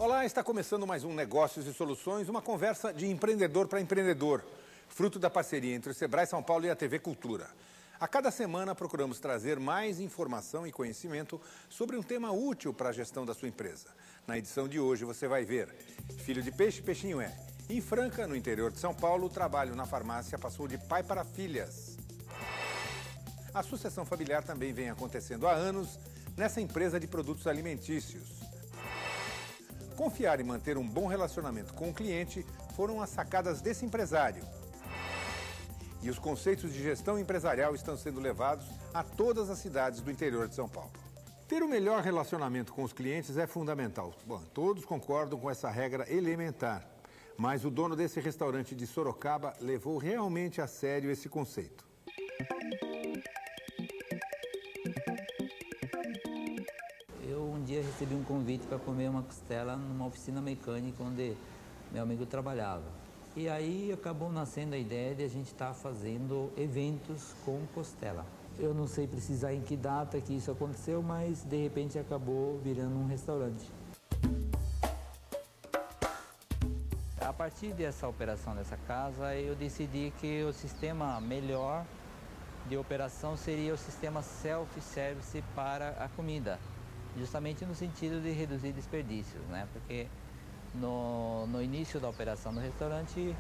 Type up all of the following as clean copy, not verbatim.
Olá, está começando mais um Negócios e Soluções, uma conversa de empreendedor para empreendedor, fruto da parceria entre o Sebrae São Paulo e a TV Cultura. A cada semana procuramos trazer mais informação e conhecimento sobre um tema útil para a gestão da sua empresa. Na edição de hoje você vai ver: filho de peixe, peixinho é. Em Franca, no interior de São Paulo, o trabalho na farmácia passou de pai para filhas. A sucessão familiar também vem acontecendo há anos nessa empresa de produtos alimentícios. Confiar e manter um bom relacionamento com o cliente foram as sacadas desse empresário. E os conceitos de gestão empresarial estão sendo levados a todas as cidades do interior de São Paulo. Ter o melhor relacionamento com os clientes é fundamental. Bom, todos concordam com essa regra elementar, mas o dono desse restaurante de Sorocaba levou realmente a sério esse conceito. Um dia recebi um convite para comer uma costela numa oficina mecânica onde meu amigo trabalhava. E aí acabou nascendo a ideia de a gente estar fazendo eventos com costela. Eu não sei precisar em que data que isso aconteceu, mas de repente acabou virando um restaurante. A partir dessa operação dessa casa, eu decidi que o sistema melhor de operação seria o sistema self-service para a comida. Justamente no sentido de reduzir desperdícios, né? Porque no início da operação do restaurante,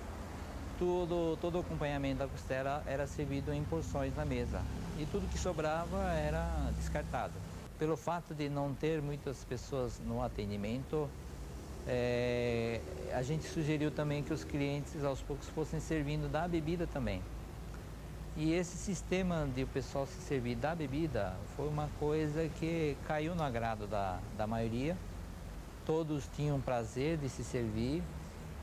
todo o acompanhamento da costela era servido em porções na mesa e tudo que sobrava era descartado. Pelo fato de não ter muitas pessoas no atendimento, a gente sugeriu também que os clientes aos poucos fossem servindo da bebida também. E esse sistema de o pessoal se servir da bebida foi uma coisa que caiu no agrado da maioria. Todos tinham prazer de se servir,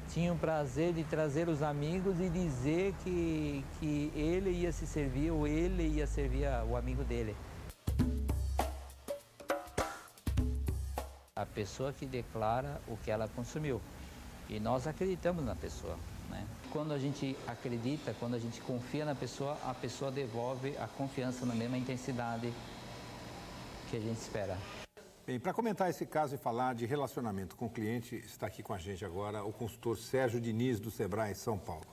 tinham prazer de trazer os amigos e dizer que ele ia se servir ou ele ia servir o amigo dele. A pessoa que declara o que ela consumiu. E nós acreditamos na pessoa, né? Quando a gente acredita, quando a gente confia na pessoa, a pessoa devolve a confiança na mesma intensidade que a gente espera. Bem, para comentar esse caso e falar de relacionamento com o cliente, está aqui com a gente agora o consultor Sérgio Diniz, do Sebrae São Paulo.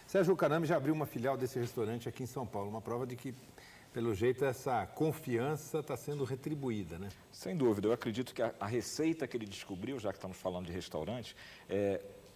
Sérgio, o Caname já abriu uma filial desse restaurante aqui em São Paulo, uma prova de que, pelo jeito, essa confiança está sendo retribuída, né? Sem dúvida, eu acredito que a receita que ele descobriu, já que estamos falando de restaurante,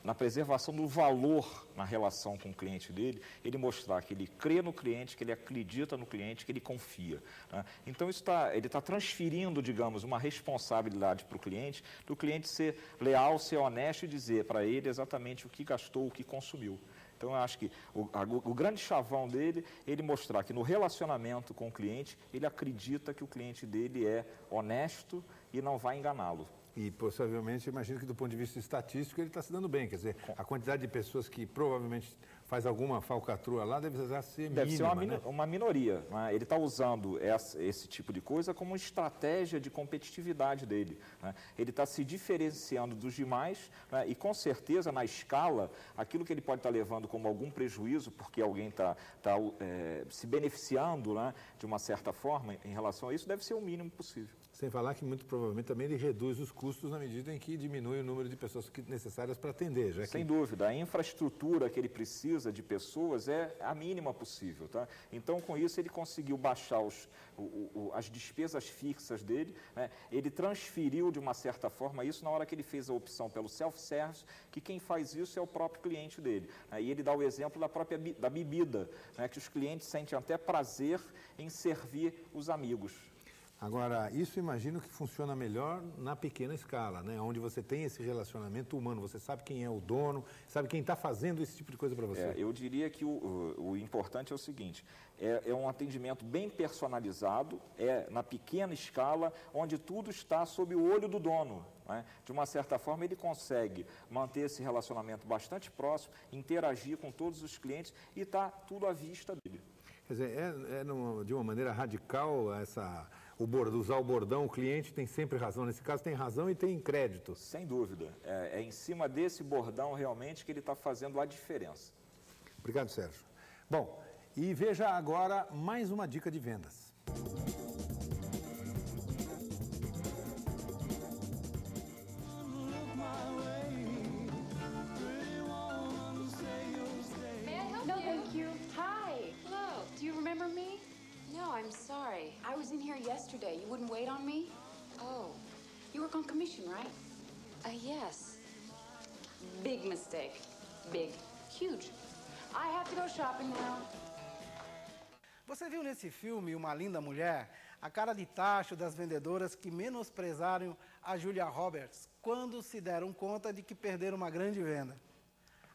na preservação do valor na relação com o cliente dele, ele mostrar que ele crê no cliente, que ele acredita no cliente, que ele confia, né? Então, ele está transferindo, digamos, uma responsabilidade para o cliente, do cliente ser leal, ser honesto e dizer para ele exatamente o que gastou, o que consumiu. Então, eu acho que o grande chavão dele, ele mostrar que no relacionamento com o cliente, ele acredita que o cliente dele é honesto e não vai enganá-lo. E, possivelmente, imagino que do ponto de vista estatístico ele está se dando bem. Quer dizer, a quantidade de pessoas que provavelmente faz alguma falcatrua lá deve ser mínima. Deve ser uma minoria, né? Ele está usando esse tipo de coisa como estratégia de competitividade dele, né? Ele está se diferenciando dos demais, né? E, com certeza, na escala, aquilo que ele pode estar levando como algum prejuízo, porque alguém está se beneficiando, né, de uma certa forma em relação a isso, deve ser o mínimo possível. Sem falar que, muito provavelmente, também ele reduz os custos na medida em que diminui o número de pessoas necessárias para atender. Já que... Sem dúvida. A infraestrutura que ele precisa de pessoas é a mínima possível, tá? Então, com isso, ele conseguiu baixar as despesas fixas dele, né? Ele transferiu, de uma certa forma, isso na hora que ele fez a opção pelo self-service, que quem faz isso é o próprio cliente dele, né? E ele dá o exemplo da bebida, né? Que os clientes sentem até prazer em servir os amigos. Agora, isso imagino que funciona melhor na pequena escala, né? Onde você tem esse relacionamento humano, você sabe quem é o dono, sabe quem está fazendo esse tipo de coisa para você. Eu diria que o importante é o seguinte, é um atendimento bem personalizado, na pequena escala, onde tudo está sob o olho do dono, né? De uma certa forma, ele consegue manter esse relacionamento bastante próximo, interagir com todos os clientes e está tudo à vista dele. Quer dizer, de uma maneira radical usar o bordão, o cliente tem sempre razão. Nesse caso tem razão e tem crédito. Sem dúvida. É em cima desse bordão realmente que ele está fazendo a diferença. Obrigado, Sérgio. Bom, e veja agora mais uma dica de vendas. was in here yesterday. You wouldn't wait on me? Oh, you work on commission, right? Yes. Big mistake. Big. Huge. I have to go shopping now. Você viu nesse filme Uma Linda Mulher a cara de tacho das vendedoras que menosprezaram a Julia Roberts quando se deram conta de que perderam uma grande venda.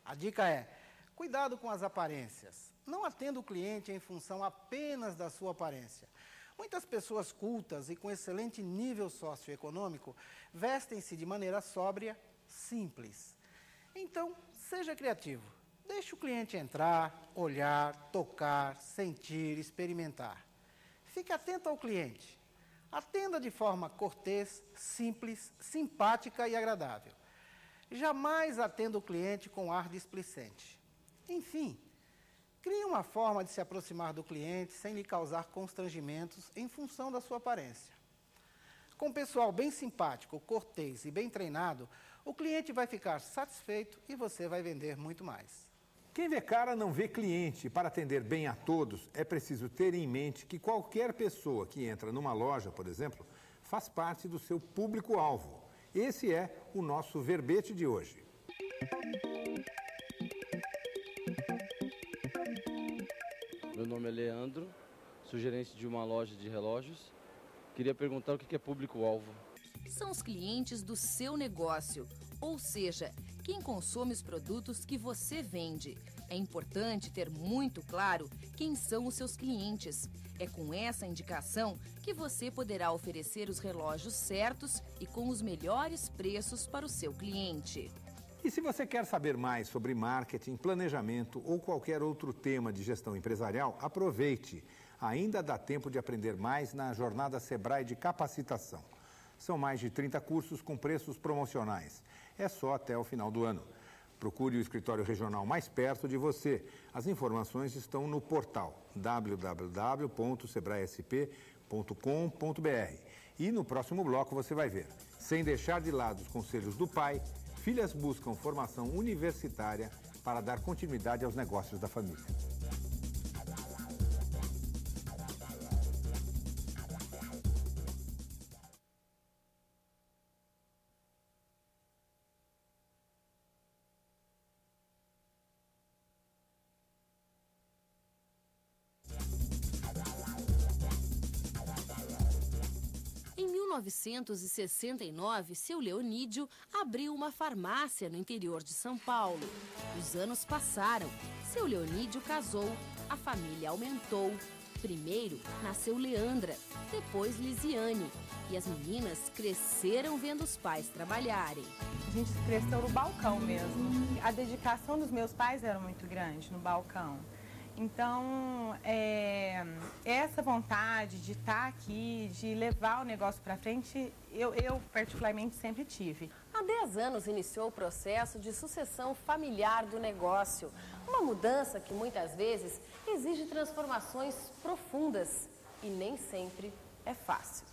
A dica é: cuidado com as aparências. Não atenda o cliente em função apenas da sua aparência. Muitas pessoas cultas e com excelente nível socioeconômico vestem-se de maneira sóbria, simples. Então, seja criativo. Deixe o cliente entrar, olhar, tocar, sentir, experimentar. Fique atento ao cliente. Atenda de forma cortês, simples, simpática e agradável. Jamais atenda o cliente com ar displicente. Enfim, crie uma forma de se aproximar do cliente sem lhe causar constrangimentos em função da sua aparência. Com um pessoal bem simpático, cortês e bem treinado, o cliente vai ficar satisfeito e você vai vender muito mais. Quem vê cara não vê cliente. Para atender bem a todos, é preciso ter em mente que qualquer pessoa que entra numa loja, por exemplo, faz parte do seu público-alvo. Esse é o nosso verbete de hoje. Meu nome é Leandro, sou gerente de uma loja de relógios. Queria perguntar o que é público-alvo. São os clientes do seu negócio, ou seja, quem consome os produtos que você vende. É importante ter muito claro quem são os seus clientes. É com essa indicação que você poderá oferecer os relógios certos e com os melhores preços para o seu cliente. E se você quer saber mais sobre marketing, planejamento ou qualquer outro tema de gestão empresarial, aproveite. Ainda dá tempo de aprender mais na jornada Sebrae de capacitação. São mais de 30 cursos com preços promocionais. É só até o final do ano. Procure o escritório regional mais perto de você. As informações estão no portal www.sebraesp.com.br. E no próximo bloco você vai ver. Sem deixar de lado os conselhos do pai, filhas buscam formação universitária para dar continuidade aos negócios da família. Em 1969, seu Leonídio abriu uma farmácia no interior de São Paulo. Os anos passaram, seu Leonídio casou, a família aumentou. Primeiro nasceu Leandra, depois Lisiane. E as meninas cresceram vendo os pais trabalharem. A gente cresceu no balcão mesmo. A dedicação dos meus pais era muito grande no balcão. Então, essa vontade de estar aqui, de levar o negócio para frente, eu particularmente sempre tive. Há 10 anos iniciou o processo de sucessão familiar do negócio. Uma mudança que muitas vezes exige transformações profundas e nem sempre é fácil.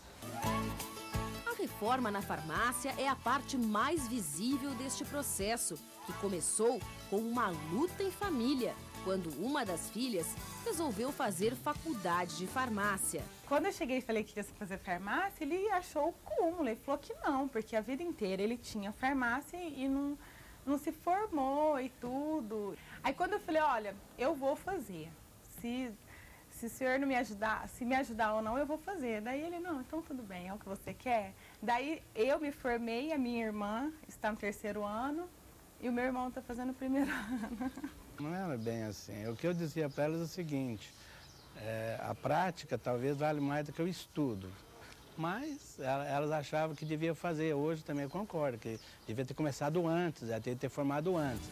A reforma na farmácia é a parte mais visível deste processo, que começou com uma luta em família, quando uma das filhas resolveu fazer faculdade de farmácia. Quando eu cheguei e falei que ia fazer farmácia, ele achou o cúmulo, ele falou que não, porque a vida inteira ele tinha farmácia e não se formou e tudo. Aí quando eu falei, olha, eu vou fazer, se o senhor não me ajudar, se me ajudar ou não, eu vou fazer. Daí ele, não, então tudo bem, é o que você quer. Daí eu me formei, a minha irmã está no 3º ano e o meu irmão está fazendo o 1º ano. Não era bem assim. O que eu dizia para elas é o seguinte, a prática talvez vale mais do que o estudo. Mas elas achavam que devia fazer. Hoje também eu concordo, que devia ter começado antes, devia ter formado antes.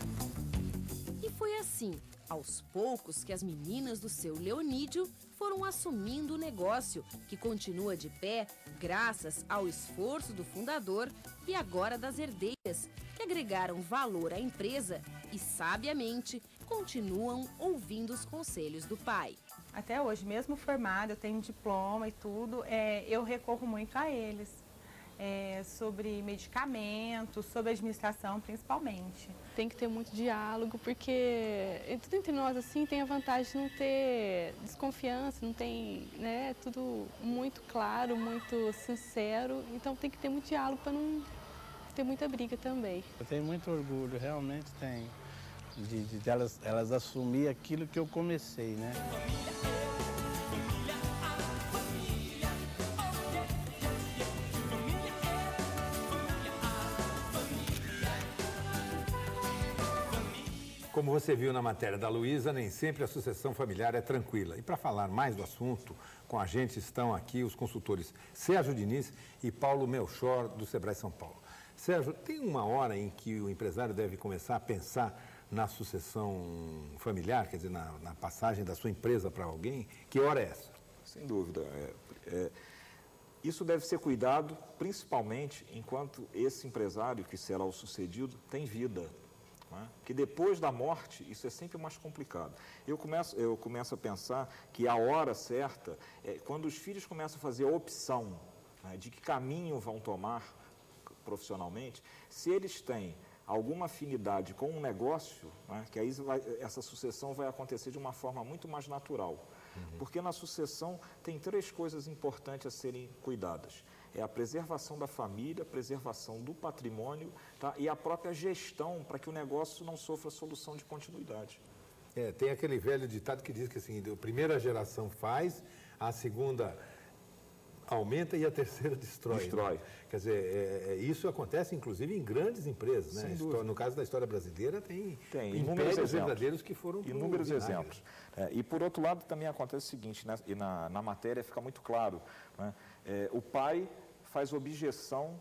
E foi assim, aos poucos, que as meninas do seu Leonídio foram assumindo o negócio, que continua de pé graças ao esforço do fundador e agora das herdeiras, que agregaram valor à empresa e, sabiamente, continuam ouvindo os conselhos do pai. Até hoje, mesmo formada, eu tenho diploma e tudo, eu recorro muito a eles. sobre medicamentos, sobre administração principalmente. Tem que ter muito diálogo, porque tudo entre nós assim tem a vantagem de não ter desconfiança, não tem, né, tudo muito claro, muito sincero, então tem que ter muito diálogo para não ter muita briga também. Eu tenho muito orgulho, realmente tenho, de elas assumir aquilo que eu comecei, né? Como você viu na matéria da Luísa, nem sempre a sucessão familiar é tranquila. E para falar mais do assunto, com a gente estão aqui os consultores Sérgio Diniz e Paulo Melchor, do Sebrae São Paulo. Sérgio, tem uma hora em que o empresário deve começar a pensar na sucessão familiar, quer dizer, na passagem da sua empresa para alguém? Que hora é essa? Sem dúvida. Isso deve ser cuidado, principalmente enquanto esse empresário, que será o sucedido, tem vida. Que depois da morte, isso é sempre mais complicado. Eu começo a pensar que a hora certa é quando os filhos começam a fazer a opção, né, de que caminho vão tomar profissionalmente, se eles têm alguma afinidade com um negócio, né, que aí essa sucessão vai acontecer de uma forma muito mais natural. Porque na sucessão tem 3 coisas importantes a serem cuidadas. É a preservação da família, a preservação do patrimônio, tá? E a própria gestão para que o negócio não sofra solução de continuidade. Tem aquele velho ditado que diz que assim, a primeira geração faz, a segunda aumenta e a terceira destrói. Né? Quer dizer, isso acontece inclusive em grandes empresas. Né? No caso da história brasileira, tem inúmeros verdadeiros que foram inúmeros exemplos. E por outro lado também acontece o seguinte, né? E na matéria fica muito claro, né? O pai faz objeção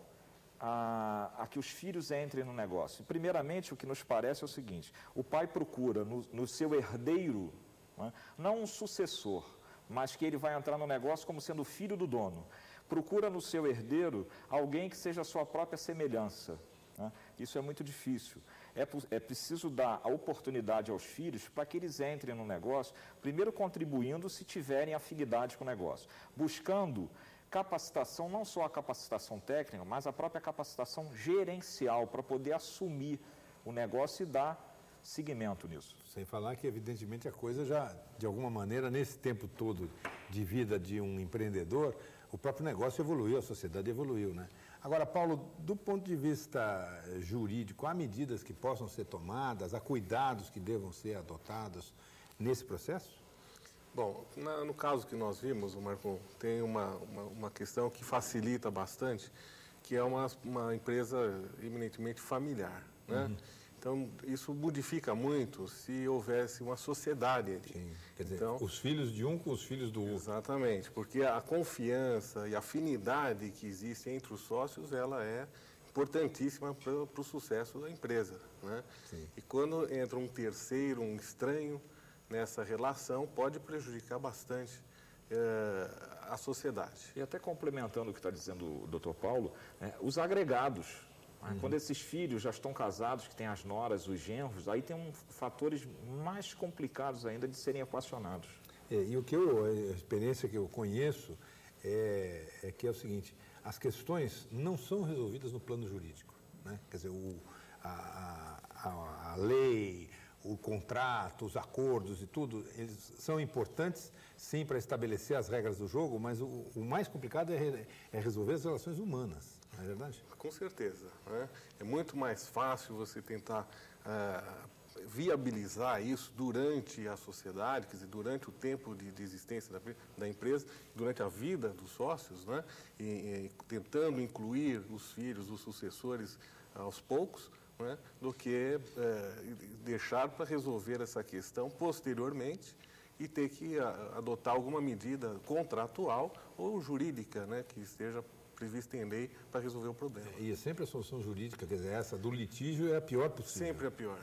a que os filhos entrem no negócio. Primeiramente, o que nos parece é o seguinte, o pai procura no seu herdeiro, né, não um sucessor, mas que ele vai entrar no negócio como sendo filho do dono. Procura no seu herdeiro alguém que seja a sua própria semelhança. Né? Isso é muito difícil. É preciso dar a oportunidade aos filhos para que eles entrem no negócio, primeiro contribuindo se tiverem afinidade com o negócio, buscando capacitação, não só a capacitação técnica, mas a própria capacitação gerencial para poder assumir o negócio e dar seguimento nisso. Sem falar que, evidentemente, a coisa já, de alguma maneira, nesse tempo todo de vida de um empreendedor, o próprio negócio evoluiu, a sociedade evoluiu, né? Agora, Paulo, do ponto de vista jurídico, há medidas que possam ser tomadas, há cuidados que devam ser adotados nesse processo? Bom, no caso que nós vimos, Marco, tem uma questão que facilita bastante, que é uma empresa eminentemente familiar, né? Então, isso modifica muito se houvesse uma sociedade ali. Sim. Quer dizer, então, os filhos de um com os filhos do outro. Exatamente, porque a confiança e a afinidade que existe entre os sócios, ela é importantíssima para o sucesso da empresa, né? Sim. E quando entra um terceiro, um estranho, nessa relação, pode prejudicar bastante a sociedade. E até complementando o que está dizendo o doutor Paulo, os agregados. Quando esses filhos já estão casados, que têm as noras, os genros, aí tem fatores mais complicados ainda de serem equacionados. E a experiência que eu conheço é que é o seguinte, as questões não são resolvidas no plano jurídico, né? Quer dizer, a lei, o contrato, os acordos e tudo, eles são importantes, sim, para estabelecer as regras do jogo, mas o mais complicado é resolver as relações humanas, não é verdade? Com certeza, né? É muito mais fácil você tentar viabilizar isso durante a sociedade, quer dizer, durante o tempo de existência da empresa, durante a vida dos sócios, né? E tentando incluir os filhos, os sucessores aos poucos, né, do que deixar para resolver essa questão posteriormente e ter que adotar alguma medida contratual ou jurídica, né, que esteja prevista em lei para resolver o problema. E é sempre a solução jurídica, quer dizer, essa do litígio é a pior possível. Sempre a pior.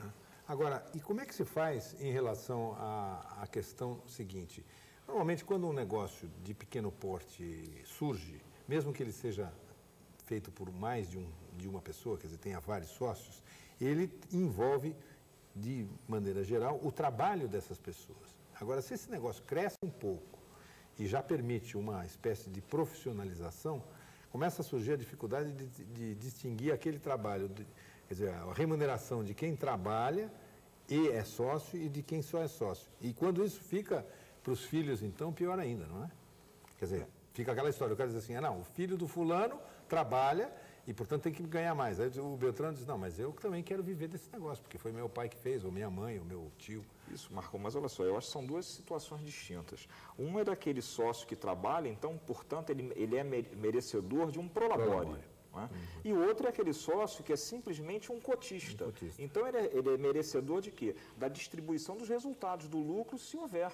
Agora, e como é que se faz em relação à questão seguinte? Normalmente, quando um negócio de pequeno porte surge, mesmo que ele seja feito por mais de uma pessoa, quer dizer, tenha vários sócios, ele envolve, de maneira geral, o trabalho dessas pessoas. Agora, se esse negócio cresce um pouco e já permite uma espécie de profissionalização, começa a surgir a dificuldade de distinguir aquele trabalho, quer dizer, a remuneração de quem trabalha e é sócio e de quem só é sócio. E quando isso fica para os filhos, então, pior ainda, não é? Quer dizer, fica aquela história, o cara diz assim, não, o filho do fulano trabalha e, portanto, tem que ganhar mais. Aí o Beltrano diz, não, mas eu também quero viver desse negócio, porque foi meu pai que fez, ou minha mãe, ou meu tio. Isso, Marcão, mas olha só, eu acho que são duas situações distintas. Uma é daquele sócio que trabalha, então, portanto, ele é merecedor de um prolabore. Né? E o outro é aquele sócio que é simplesmente um cotista. Então, ele é merecedor de quê? Da distribuição dos resultados do lucro, se houver.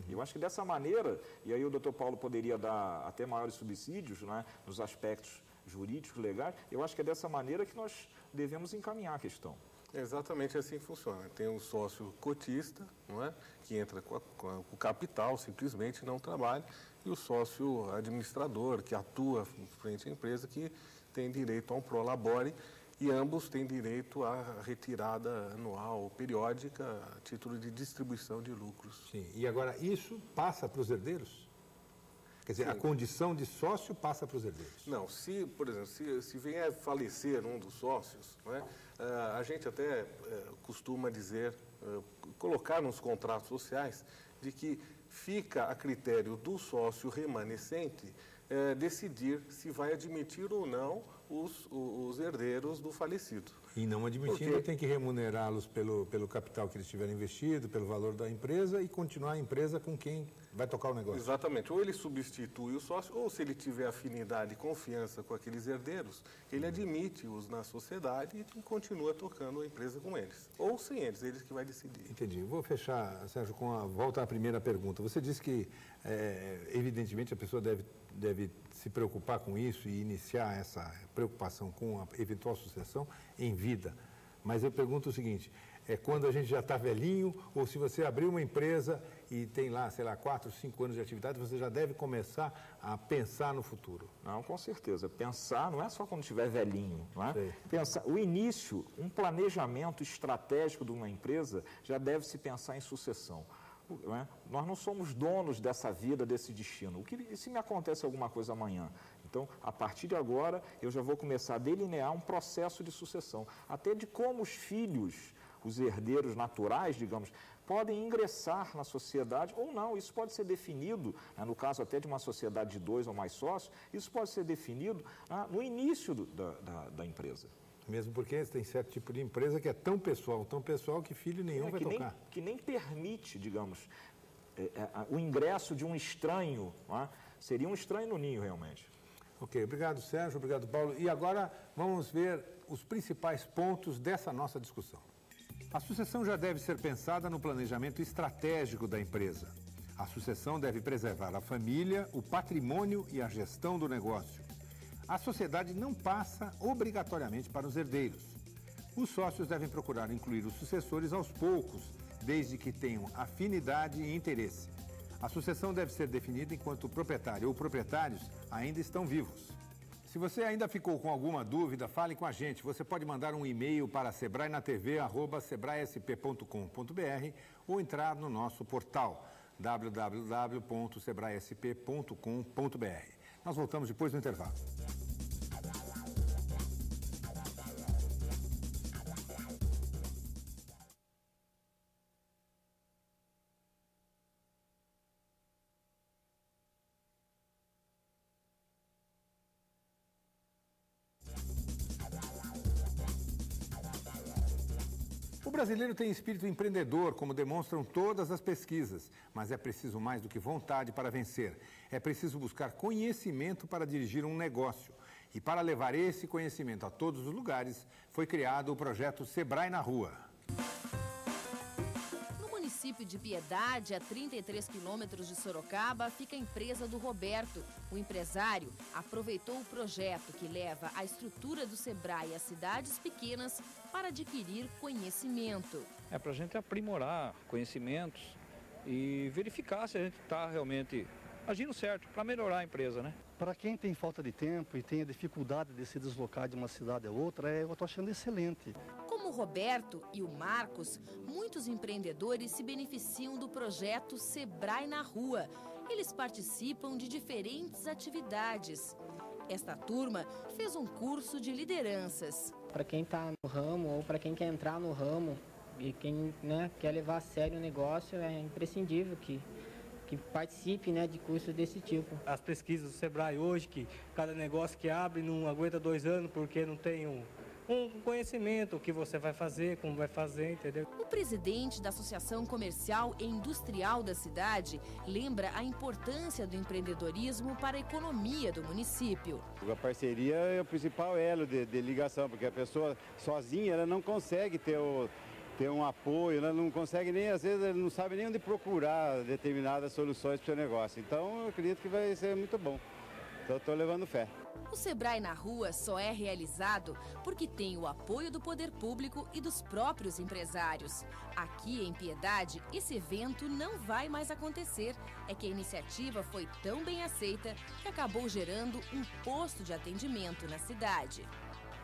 Eu acho que dessa maneira, e aí o doutor Paulo poderia dar até maiores subsídios, né, nos aspectos jurídicos, legais, eu acho que é dessa maneira que nós devemos encaminhar a questão. Exatamente assim que funciona. Tem um sócio cotista, não é? Que entra com o capital, simplesmente não trabalha, e o sócio administrador, que atua frente à empresa, que tem direito a um prolabore, e ambos têm direito à retirada anual, periódica, a título de distribuição de lucros. Sim, e agora isso passa para os herdeiros? Quer dizer, a condição de sócio passa para os herdeiros? Não, se, por exemplo, se vier a falecer um dos sócios, não é? A gente até costuma dizer, colocar nos contratos sociais, de que fica a critério do sócio remanescente decidir se vai admitir ou não os herdeiros do falecido. E não admitindo, tem que remunerá-los pelo capital que eles tiverem investido, pelo valor da empresa e continuar a empresa com quem vai tocar o negócio. Exatamente. Ou ele substitui o sócio, ou se ele tiver afinidade e confiança com aqueles herdeiros, ele admite-os na sociedade e continua tocando a empresa com eles. Ou sem eles que vai decidir. Entendi. Vou fechar, Sérgio, com a volta à primeira pergunta. Você disse que, evidentemente, a pessoa deve se preocupar com isso e iniciar essa preocupação com a eventual sucessão em vida. Mas eu pergunto o seguinte, é quando a gente já está velhinho ou se você abrir uma empresa e tem lá, sei lá, 4, 5 anos de atividade, você já deve começar a pensar no futuro? Não, com certeza. Pensar não é só quando estiver velhinho, não é? Pensar, o início, um planejamento estratégico de uma empresa já deve se pensar em sucessão. Não é? Nós não somos donos dessa vida, desse destino. E se me acontece alguma coisa amanhã? Então, a partir de agora, eu já vou começar a delinear um processo de sucessão, até de como os filhos, os herdeiros naturais, digamos, podem ingressar na sociedade ou não. Isso pode ser definido, né, no caso até de uma sociedade de 2 ou mais sócios, isso pode ser definido no início da empresa. Mesmo porque tem certo tipo de empresa que é tão pessoal que filho nenhum vai tocar. Que nem permite, digamos, o ingresso de um estranho, não é? Seria um estranho no ninho, realmente. Ok, obrigado, Sérgio, obrigado, Paulo. E agora vamos ver os principais pontos dessa nossa discussão. A sucessão já deve ser pensada no planejamento estratégico da empresa. A sucessão deve preservar a família, o patrimônio e a gestão do negócio. A sociedade não passa obrigatoriamente para os herdeiros. Os sócios devem procurar incluir os sucessores aos poucos, desde que tenham afinidade e interesse. A sucessão deve ser definida enquanto o proprietário ou proprietários ainda estão vivos. Se você ainda ficou com alguma dúvida, fale com a gente. Você pode mandar um e-mail para sebraenatv@sebraesp.com.br ou entrar no nosso portal www.sebraesp.com.br. Nós voltamos depois do intervalo. O brasileiro tem espírito empreendedor, como demonstram todas as pesquisas, mas é preciso mais do que vontade para vencer. É preciso buscar conhecimento para dirigir um negócio. E para levar esse conhecimento a todos os lugares, foi criado o projeto Sebrae na Rua. No município de Piedade, a 33 quilômetros de Sorocaba, fica a empresa do Roberto. O empresário aproveitou o projeto que leva a estrutura do Sebrae às cidades pequenas para adquirir conhecimento. É para a gente aprimorar conhecimentos e verificar se a gente está realmente agindo certo para melhorar a empresa, né? Para quem tem falta de tempo e tem a dificuldade de se deslocar de uma cidade a outra, eu estou achando excelente. Como o Roberto e o Marcos, muitos empreendedores se beneficiam do projeto Sebrae na Rua. Eles participam de diferentes atividades. Esta turma fez um curso de lideranças. Para quem está no ramo ou para quem quer entrar no ramo e quem quer levar a sério o negócio, é imprescindível que participe de cursos desse tipo. As pesquisas do Sebrae hoje, que cada negócio que abre não aguenta 2 anos porque não tem um conhecimento, o que você vai fazer, como vai fazer, entendeu? O presidente da Associação Comercial e Industrial da cidade lembra a importância do empreendedorismo para a economia do município. A parceria é o principal elo de ligação, porque a pessoa sozinha ela não consegue ter um apoio, ela não consegue nem, às vezes, ela não sabe nem onde procurar determinadas soluções para o seu negócio. Então, eu acredito que vai ser muito bom. Então, estou levando fé. O Sebrae na Rua só é realizado porque tem o apoio do poder público e dos próprios empresários. Aqui em Piedade, esse evento não vai mais acontecer. É que a iniciativa foi tão bem aceita que acabou gerando um posto de atendimento na cidade.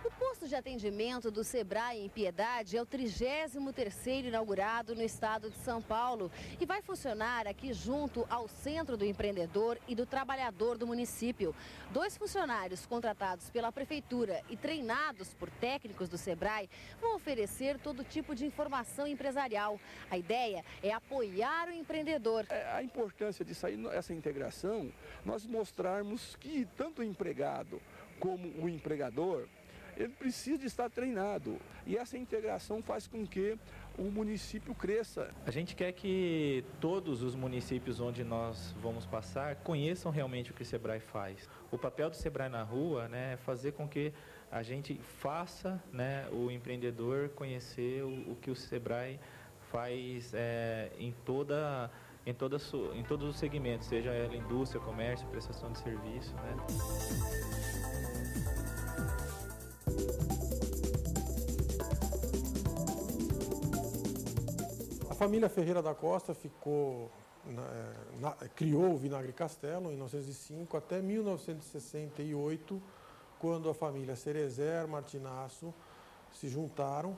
O posto de atendimento do Sebrae em Piedade é o 33º inaugurado no estado de São Paulo e vai funcionar aqui junto ao Centro do Empreendedor e do Trabalhador do município. 2 funcionários contratados pela prefeitura e treinados por técnicos do Sebrae vão oferecer todo tipo de informação empresarial. A ideia é apoiar o empreendedor. A importância de sair essa integração, nós mostrarmos que tanto o empregado como o empregador, ele precisa de estar treinado e essa integração faz com que o município cresça. A gente quer que todos os municípios onde nós vamos passar conheçam realmente o que o Sebrae faz. O papel do Sebrae na Rua é fazer com que a gente faça o empreendedor conhecer o que o Sebrae faz em todos os segmentos, seja ela indústria, comércio, prestação de serviço. A família Ferreira da Costa criou o Vinagre Castelo em 1905 até 1968, quando a família Cerezer, Martinasso se juntaram,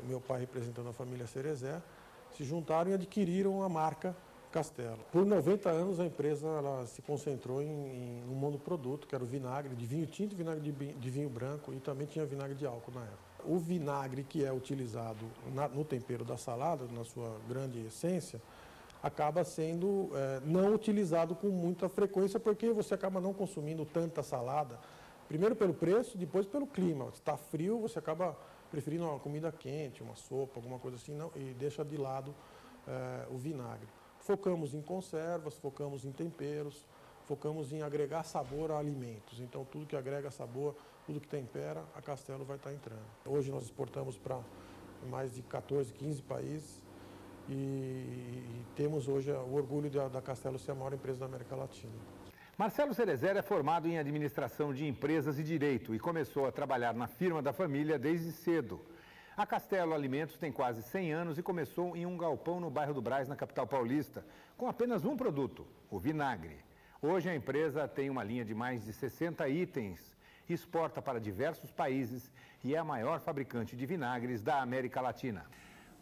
meu pai representando a família Cerezer, se juntaram e adquiriram a marca Castelo. Por 90 anos a empresa se concentrou em um monoproduto, que era o vinagre de vinho tinto e vinagre de vinho branco, e também tinha vinagre de álcool na época. O vinagre que é utilizado no tempero da salada, na sua grande essência, acaba sendo não utilizado com muita frequência, porque você acaba não consumindo tanta salada, primeiro pelo preço, depois pelo clima. Se está frio, você acaba preferindo uma comida quente, uma sopa, alguma coisa assim, e deixa de lado o vinagre. Focamos em conservas, focamos em temperos, focamos em agregar sabor a alimentos. Então, tudo que agrega sabor, tudo que tempera, a Castelo vai estar entrando. Hoje nós exportamos para mais de 14, 15 países e temos hoje o orgulho da Castelo ser a maior empresa da América Latina. Marcelo Cerezer é formado em administração de empresas e direito e começou a trabalhar na firma da família desde cedo. A Castelo Alimentos tem quase 100 anos e começou em um galpão no bairro do Brás, na capital paulista, com apenas um produto, o vinagre. Hoje a empresa tem uma linha de mais de 60 itens, exporta para diversos países e é a maior fabricante de vinagres da América Latina.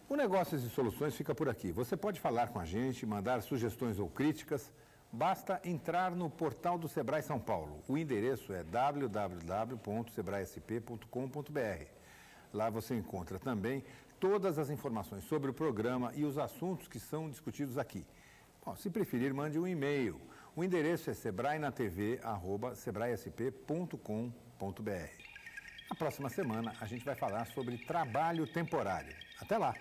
O Negócios e Soluções fica por aqui. Você pode falar com a gente, mandar sugestões ou críticas, basta entrar no portal do Sebrae São Paulo. O endereço é www.sebraesp.com.br. Lá você encontra também todas as informações sobre o programa e os assuntos que são discutidos aqui. Bom, se preferir, mande um e-mail. O endereço é sebraenatv@sebraesp.com.br. Na próxima semana, a gente vai falar sobre trabalho temporário. Até lá!